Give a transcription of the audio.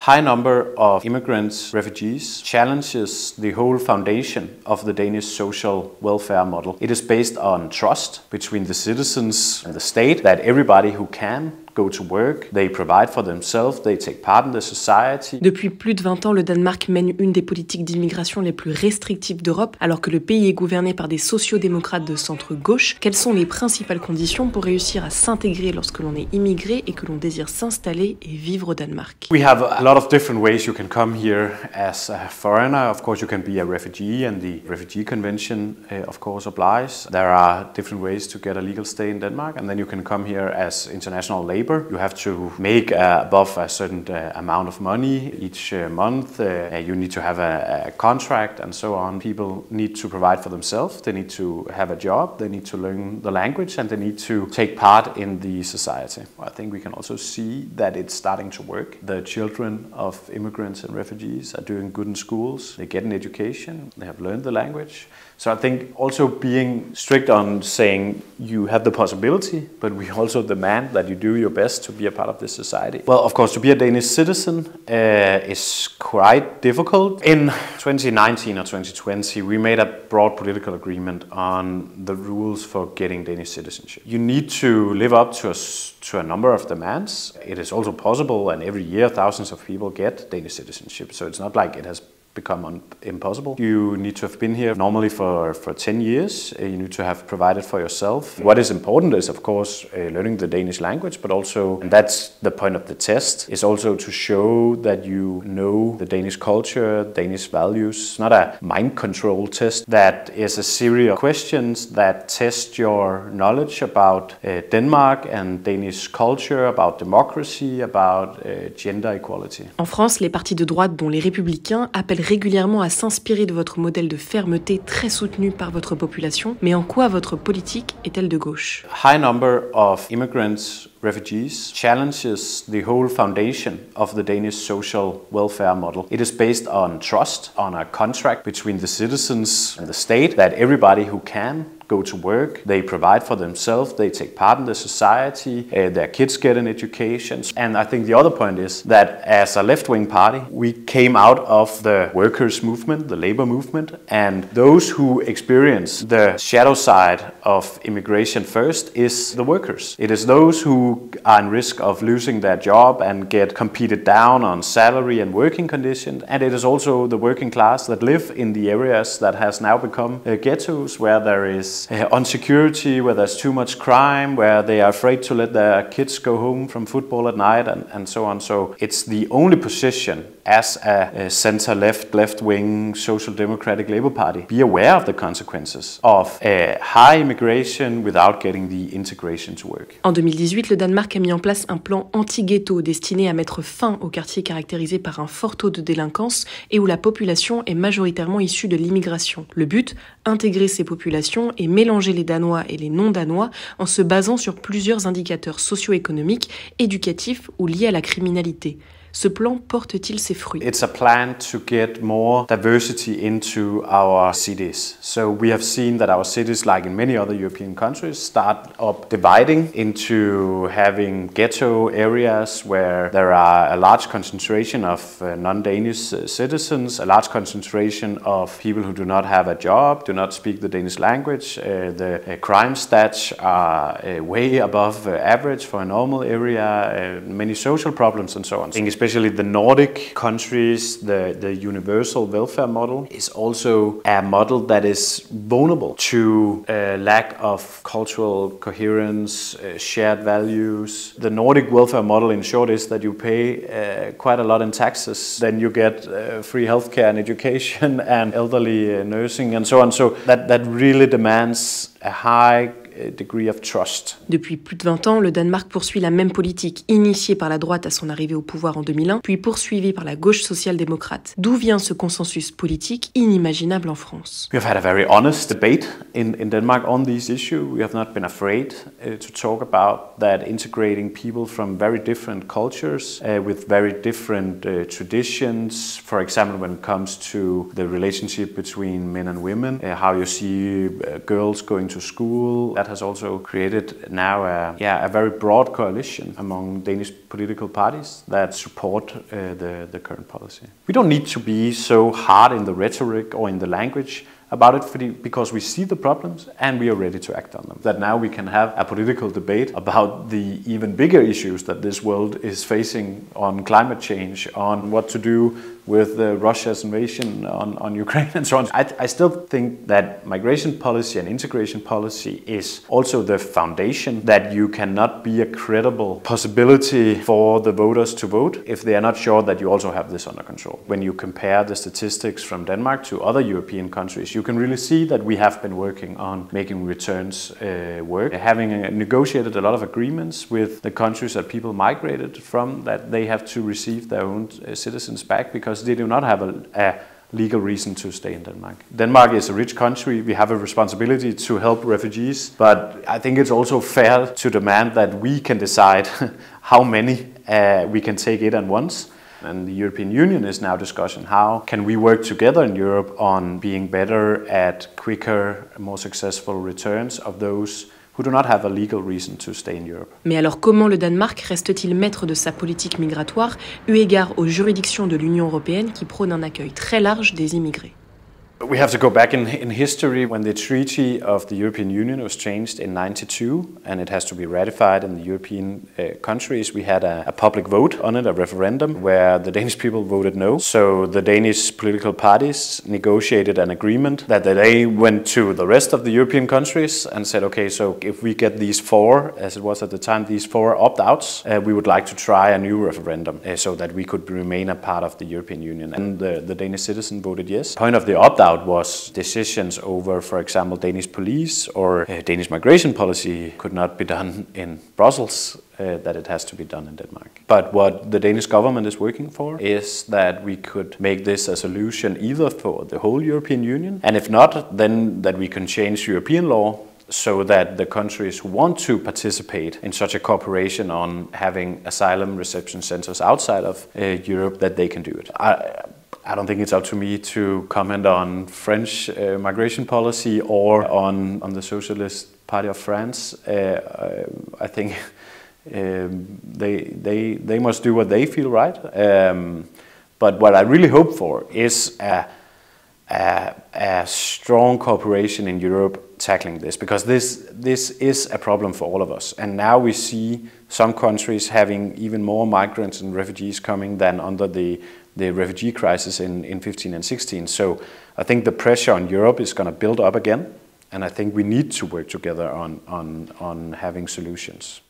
high number of immigrants, refugees, challenges the whole foundation of the Danish social welfare model. It is based on trust between the citizens and the state, that everybody who can go to work, they provide for themselves, they take part in the society. Depuis plus de 20 ans, le Danemark mène une des politiques d'immigration les plus restrictives d'Europe, alors que le pays est gouverné par des sociaux-démocrates de centre-gauche. Quelles sont les principales conditions pour réussir à s'intégrer lorsque l'on est immigré et que l'on désire s'installer et vivre au Danemark? We have a lot of different ways you can come here as a foreigner. Of course, you can be a refugee, and the Refugee Convention, of course, applies. There are different ways to get a legal stay in Denmark, and then you can come here as international labor. You have to make above a certain amount of money each month. You need to have a contract and so on. People need to provide for themselves. They need to have a job. They need to learn the language, and they need to take part in the society. I think we can also see that it's starting to work. The children of immigrants and refugees are doing good in schools. They get an education. They have learned the language. So I think also being strict on saying you have the possibility, but we also demand that you do your best to be a part of this society. Well, of course, to be a Danish citizen is quite difficult. In 2019 or 2020, we made a broad political agreement on the rules for getting Danish citizenship. You need to live up to a number of demands. It is also possible, and every year thousands of people get Danish citizenship, so it's not like it has become impossible. You need to have been here normally for 10 years. You need to have provided for yourself. What is important is, of course, learning the Danish language, but also, and that's the point of the test, is also to show that you know the Danish culture, Danish values. It's not a mind control test. That is a series of questions that test your knowledge about Denmark and Danish culture, about democracy, about gender equality. En France, les partis de droite, dont les Républicains, appellent régulièrement à s'inspirer de votre modèle de fermeté très soutenu par votre population, mais en quoi votre politique est-elle de gauche? High number of immigrants, refugees, challenges the whole foundation of the Danish social welfare model. It is based on trust, on a contract between the citizens and the state, that everybody who can go to work, they provide for themselves, they take part in the society, their kids get an education. And I think the other point is that as a left-wing party, we came out of the workers' movement, the labor movement, and those who experience the shadow side of immigration first is the workers. It is those who are in risk of losing their job and get competed down on salary and working conditions, and it is also the working class that live in the areas that has now become ghettos, where there is insecurity, where there's too much crime, where they are afraid to let their kids go home from football at night, and so on. So it's the only position as a center-left, left-wing, social-democratic Labour Party. Be aware of the consequences of high immigration without getting the integration to work. En 2018, le Danemark a mis en place un plan anti-ghetto destiné à mettre fin aux quartiers caractérisés par un fort taux de délinquance et où la population est majoritairement issue de l'immigration. Le but, intégrer ces populations et mélanger les Danois et les non-Danois en se basant sur plusieurs indicateurs socio-économiques, éducatifs ou liés à la criminalité. Ce plan porte-t-il ses fruits? It's a plan to get more diversity into our cities. So we have seen that our cities, like in many other European countries, start up dividing into having ghetto areas where there are a large concentration of non-Danish citizens, a large concentration of people who do not have a job, do not speak the Danish language. The crime stats are way above average for a normal area, many social problems and so on. I think especially the Nordic countries, the universal welfare model is also a model that is vulnerable to lack of cultural coherence, shared values. The Nordic welfare model, in short, is that you pay quite a lot in taxes, then you get free healthcare and education and elderly nursing and so on. So that really demands a high degree of trust. Depuis plus de 20 ans, le Danemark poursuit la même politique, initiée par la droite à son arrivée au pouvoir en 2001, puis poursuivie par la gauche social-démocrate. D'où vient ce consensus politique inimaginable en France? We have had a very honest debate in Denmark on these issues. We have not been afraid to talk about that integrating people from very different cultures with very different traditions. For example, when it comes to the relationship between men and women, how you see girls going to school, that that has also created now a very broad coalition among Danish political parties that support the current policy. We don't need to be so hard in the rhetoric or in the language about it because we see the problems and we are ready to act on them. That now we can have a political debate about the even bigger issues that this world is facing on climate change, on what to do with Russia's invasion on Ukraine and so on. I still think that migration policy and integration policy is also the foundation that you cannot be a credible possibility for the voters to vote if they are not sure that you also have this under control. When you compare the statistics from Denmark to other European countries, you can really see that we have been working on making returns work. Having negotiated a lot of agreements with the countries that people migrated from, that they have to receive their own citizens back because they do not have a legal reason to stay in Denmark. Denmark is a rich country. We have a responsibility to help refugees, but I think it's also fair to demand that we can decide how many we can take in at once. And the European Union is now discussing how can we work together in Europe on being better at quicker, more successful returns of those who do not have a legal reason to stay in Europe. Mais alors comment le Danemark reste-t-il maître de sa politique migratoire eu égard aux juridictions de l'Union européenne qui prônent un accueil très large des immigrés? We have to go back in history when the Treaty of the European Union was changed in 1992 and it has to be ratified in the European countries. We had a public vote on it, a referendum, where the Danish people voted no. So the Danish political parties negotiated an agreement that they went to the rest of the European countries and said, okay, so if we get these four, as it was at the time, these four opt-outs, we would like to try a new referendum so that we could remain a part of the European Union. And the Danish citizen voted yes. The point of the opt-out was decisions over, for example, Danish police or Danish migration policy could not be done in Brussels, that it has to be done in Denmark. But what the Danish government is working for is that we could make this a solution either for the whole European Union, and if not, then that we can change European law so that the countries who want to participate in such a cooperation on having asylum reception centers outside of Europe, that they can do it. I don't think it's up to me to comment on French migration policy or on the Socialist Party of France. I think they must do what they feel right. But what I really hope for is a strong cooperation in Europe tackling this, because this is a problem for all of us. And now we see some countries having even more migrants and refugees coming than under the refugee crisis in 15 and 16. So I think the pressure on Europe is going to build up again, and I think we need to work together on having solutions.